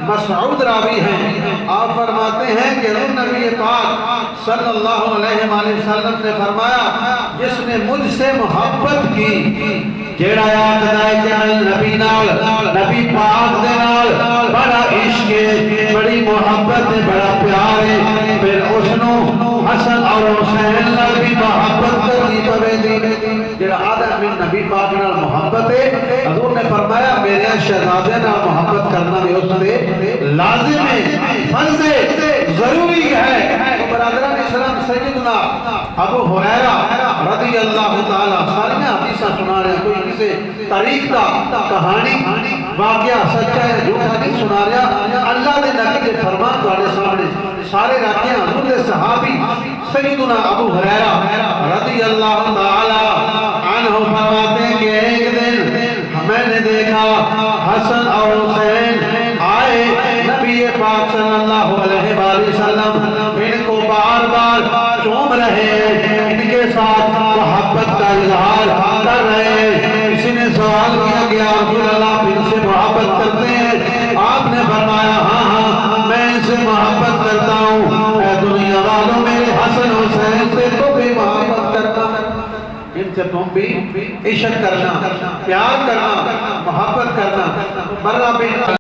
مسعود راوی ہیں، آپ فرماتے ہیں کہ نبی پاک صلی اللہ علیہ وآلہ وسلم نے فرمایا جس نے مجھ سے محبت کی جیڑا یاد ہے کہ نبی نال نبی پاک دے نال بڑا عشق ہے، بڑی محبت ہے، بڑا پیار ہے، پھر اس نو حسن اور حسین نال بھی محبت کرنی پوے دی۔ جیڑا آدھا من نبی پاک نال محبت ہے، حضور نے فرمایا میرے شہزادے نال محبت کرنا بھی اس سے لازم ہے، فرض ہے، ضروری ہے۔ برادران اسلام سیدنا ابو ہریرہ رضی اللہ تعالیٰ ساریاں حدیثہ سنا رہے ہیں، کوئی کسی تاریخ کا کہانی واقعہ سچا ہے جھوٹا نہیں سنا رہا، اللہ نے نبی کے فرمان تواڈے سامنے سارے رکھے ہیں۔ حضور دے صحابی سیدنا ابو ہریرہ رضی اللہ تعالیٰ عنہ فرماتے ہیں کہ ایک دن میں نے دیکھا حسن اور حسین آئے نبی پاک صلی اللہ علیہ وآلہ وسلم ان کو بار بار چوم رہے ہیں، ان کے ساتھ محبت کا اظہار کر رہے ہیں۔ کسی نے سوال کیا کہ رسول اللہ آپ ان سے محبت کرتے ہیں؟ آپ نے فرمایا ہاں میں ان سے محبت کرتا ہوں، اے دنیا والوں میرے حسن حسین سے تو بھی محبت کرنا، ان سے تم بھی عشق کرنا، پیار کرنا، محبت کرنا، برا بھی